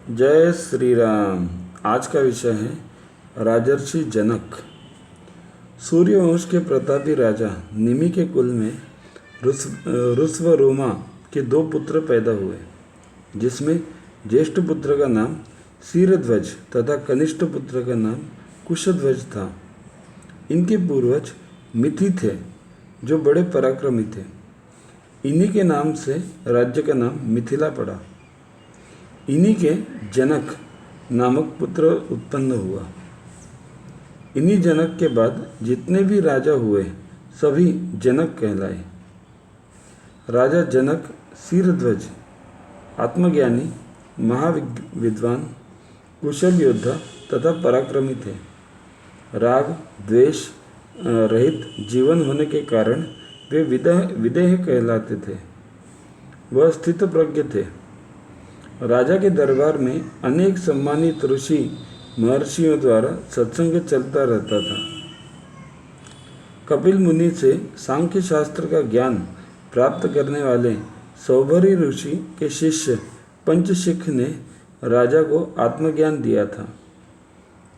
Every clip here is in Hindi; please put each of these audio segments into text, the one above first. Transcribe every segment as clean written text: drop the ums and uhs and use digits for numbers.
जय श्री राम। आज का विषय है राजर्षि जनक। सूर्यवंश के प्रतापी राजा निमि के कुल में ऋष्वरोमा के 2 पुत्र पैदा हुए, जिसमें ज्येष्ठ पुत्र का नाम शीरध्वज तथा कनिष्ठ पुत्र का नाम कुशध्वज था। इनके पूर्वज मिथि थे, जो बड़े पराक्रमी थे। इन्हीं के नाम से राज्य का नाम मिथिला पड़ा। इन्हीं के जनक नामक पुत्र उत्पन्न हुआ। इन्हीं जनक के बाद जितने भी राजा हुए सभी जनक कहलाए। राजा जनक शीरध्वज आत्मज्ञानी, महाविद्वान, कुशल योद्धा तथा पराक्रमी थे। राग द्वेष रहित जीवन होने के कारण वे विदेह कहलाते थे। वह स्थित प्रज्ञ थे। राजा के दरबार में अनेक सम्मानित ऋषि महर्षियों द्वारा सत्संग चलता रहता था। कपिल मुनि से सांख्य शास्त्र का ज्ञान प्राप्त करने वाले सौभरी ऋषि के शिष्य पंचशिख ने राजा को आत्मज्ञान दिया था।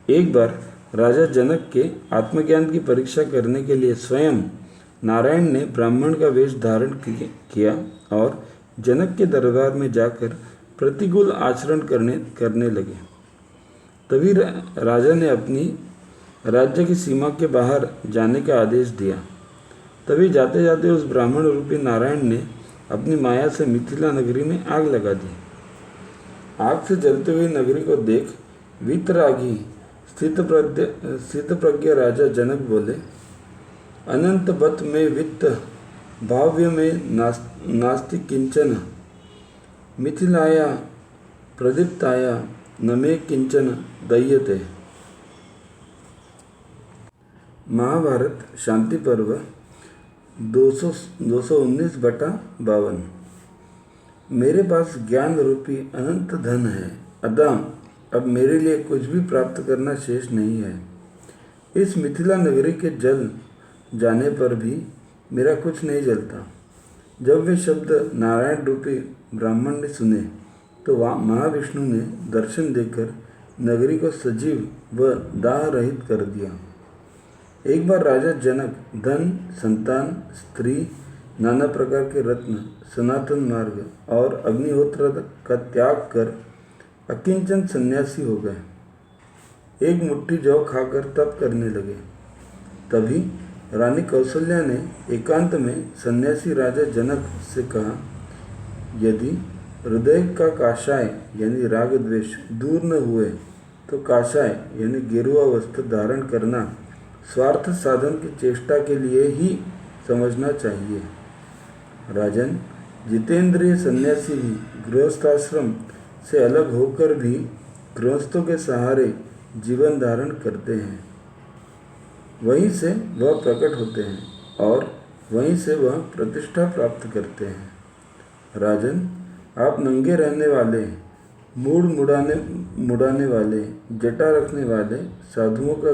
एक बार राजा जनक के आत्मज्ञान की परीक्षा करने के लिए स्वयं नारायण ने ब्राह्मण का वेश धारण किया और जनक के दरबार में जाकर प्रतिकूल आचरण करने लगे। तभी राजा ने अपनी राज्य की सीमा के बाहर जाने का आदेश दिया। तभी जाते जाते उस ब्राह्मण रूपी नारायण ने अपनी माया से मिथिला नगरी में आग लगा दी। आग से जलती हुई नगरी को देख वीतरागी स्थितप्रज्ञ राजा जनक बोले, अनंत बत में वित्त भाव्य में नास्ति किंचन, मिथिलाया प्रदीप्ताया न मे किंचन दह्यते। महाभारत शांति पर्व 219/52। मेरे पास ज्ञान रूपी अनंत धन है, अतः अब मेरे लिए कुछ भी प्राप्त करना शेष नहीं है। इस मिथिला नगरी के जल जाने पर भी मेरा कुछ नहीं जलता। जब वे शब्द नारायण रूपी ब्राह्मण ने सुने तो महाविष्णु ने दर्शन देकर नगरी को सजीव व दाह रहित कर दिया। एक बार राजा जनक धन, संतान, स्त्री, नाना प्रकार के रत्न, सनातन मार्ग और अग्निहोत्र का त्याग कर अकिंचन सन्यासी हो गए। एक मुट्ठी जौ खाकर तप करने लगे। तभी रानी कौशल्या ने एकांत में सन्यासी राजा जनक से कहा, यदि हृदय का काषाय यानी राग द्वेष दूर न हुए तो काषाय यानी गेरुआ वस्त्र धारण करना स्वार्थ साधन की चेष्टा के लिए ही समझना चाहिए। राजन, जितेंद्रिय सन्यासी भी गृहस्थाश्रम से अलग होकर भी गृहस्थों के सहारे जीवन धारण करते हैं। वहीं से वह प्रकट होते हैं और वहीं से वह प्रतिष्ठा प्राप्त करते हैं। राजन, आप नंगे रहने वाले, मूड मुड़ाने वाले, जटा रखने वाले साधुओं का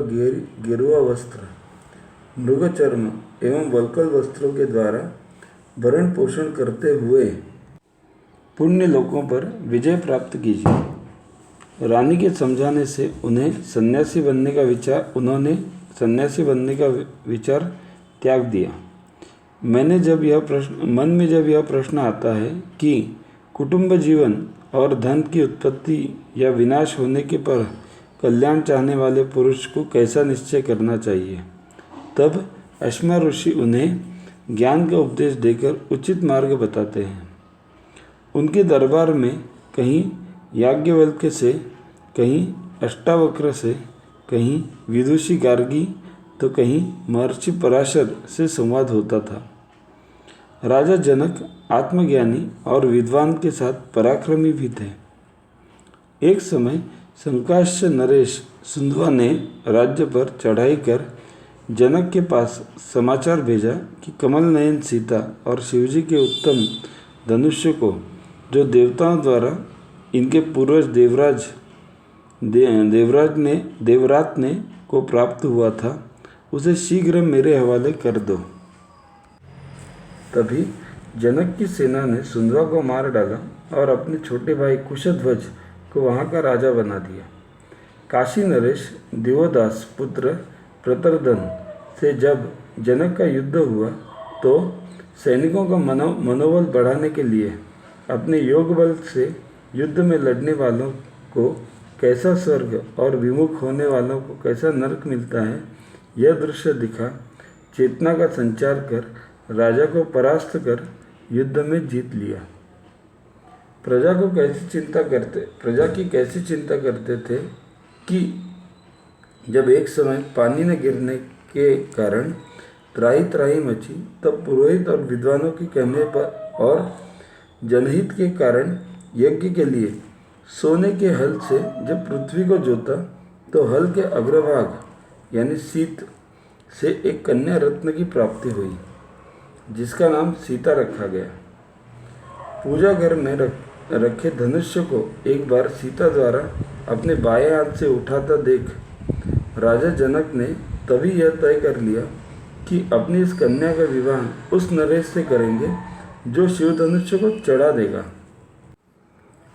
गेरुआ वस्त्र, मृग चर्म एवं वल्कल वस्त्रों के द्वारा भरण पोषण करते हुए पुण्य लोकों पर विजय प्राप्त कीजिए। रानी के समझाने से उन्होंने सन्यासी बनने का विचार त्याग दिया। मन में जब यह प्रश्न आता है कि कुटुंब जीवन और धन की उत्पत्ति या विनाश होने के पर कल्याण चाहने वाले पुरुष को कैसा निश्चय करना चाहिए, तब अश्मा ऋषि उन्हें ज्ञान का उपदेश देकर उचित मार्ग बताते हैं। उनके दरबार में कहीं याज्ञवल्क्य से, कहीं अष्टावक्र से, कहीं विदुषी गार्गी तो कहीं महर्षि पराशर से संवाद होता था। राजा जनक आत्मज्ञानी और विद्वान के साथ पराक्रमी भी थे। एक समय संकाश्य नरेश सुंधवा ने राज्य पर चढ़ाई कर जनक के पास समाचार भेजा कि कमल नयन सीता और शिवजी के उत्तम धनुष्य को, जो देवताओं द्वारा इनके पूर्वज देवरात ने को प्राप्त हुआ था, उसे शीघ्र मेरे हवाले कर दो। तभी जनक की सेना ने सुंधवा को मार डाला और अपने छोटे भाई कुशध्वज को वहाँ का राजा बना दिया। काशी नरेश दिवोदास पुत्र प्रतरदन से जब जनक का युद्ध हुआ तो सैनिकों का मनोबल बढ़ाने के लिए अपने योग बल से युद्ध में लड़ने वालों को कैसा स्वर्ग और विमुख होने वालों को कैसा नरक मिलता है, यह दृश्य दिखा चेतना का संचार कर राजा को परास्त कर युद्ध में जीत लिया। प्रजा की कैसी चिंता करते थे कि जब एक समय पानी न गिरने के कारण त्राही त्राही मची, तब पुरोहित और विद्वानों के कहने पर और जनहित के कारण यज्ञ के लिए सोने के हल से जब पृथ्वी को जोता तो हल के अग्रभाग यानी सीत से एक कन्या रत्न की प्राप्ति हुई, जिसका नाम सीता रखा गया। पूजा घर में रखे धनुष्य को एक बार सीता द्वारा अपने बाएं हाथ से उठाता देख राजा जनक ने तभी यह तय कर लिया कि अपनी इस कन्या का विवाह उस नरेश से करेंगे जो शिव धनुष्य को चढ़ा देगा।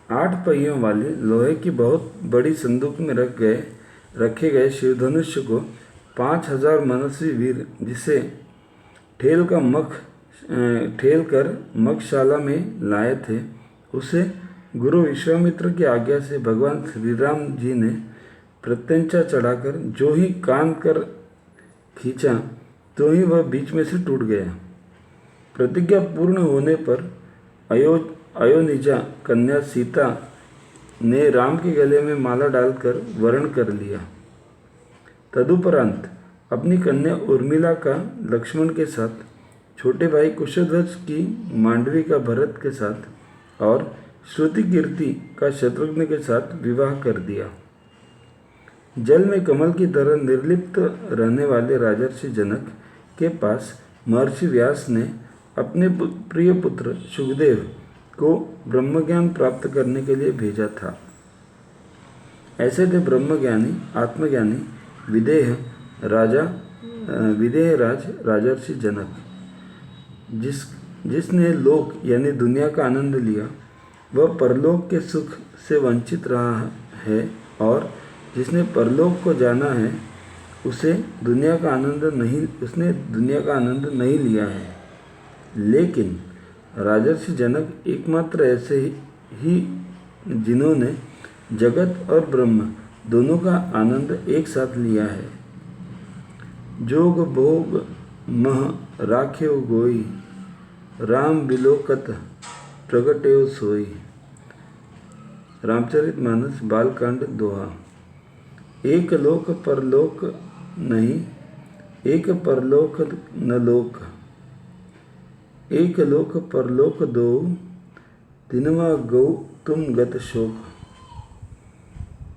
8 पहियों वाली लोहे की बहुत बड़ी संदूक में रखे गए शिव धनुष्य को 5000 मनस्वी वीर जिसे ठेल कर मखशाला में लाए थे, उसे गुरु विश्वामित्र की आज्ञा से भगवान श्री राम जी ने प्रत्यंचा चढ़ाकर जो ही कान कर खींचा तो ही वह बीच में से टूट गया। प्रतिज्ञा पूर्ण होने पर अयोनिजा कन्या सीता ने राम के गले में माला डालकर वरण कर लिया। तदुपरांत अपनी कन्या उर्मिला का लक्ष्मण के साथ, छोटे भाई कुशध्वज की मांडवी का भरत के साथ और श्रुति कीर्ति का शत्रुघ्न के साथ विवाह कर दिया। जल में कमल की तरह निर्लिप्त रहने वाले राजर्षि जनक के पास महर्षि व्यास ने अपने प्रिय पुत्र शुकदेव को ब्रह्मज्ञान प्राप्त करने के लिए भेजा था। ऐसे थे ब्रह्मज्ञानी आत्मज्ञानी विदेह राज राजर्षि जनक, जिसने लोक यानी दुनिया का आनंद लिया वह परलोक के सुख से वंचित रहा है, और जिसने परलोक को जाना है उसने दुनिया का आनंद नहीं लिया है। लेकिन राजर्षि जनक एकमात्र ऐसे ही जिन्होंने जगत और ब्रह्म दोनों का आनंद एक साथ लिया है। जोग भोग मह राख्यो गोई, राम बिलोकत प्रगट्यो सोई। रामचरितमानस बालकांड दोहा। एक लोक परलोक नहीं, एक परलोक न लोक, एक लोक परलोक दो, तिनवा गौ तुम गत शोक।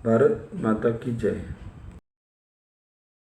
भारत माता की जय।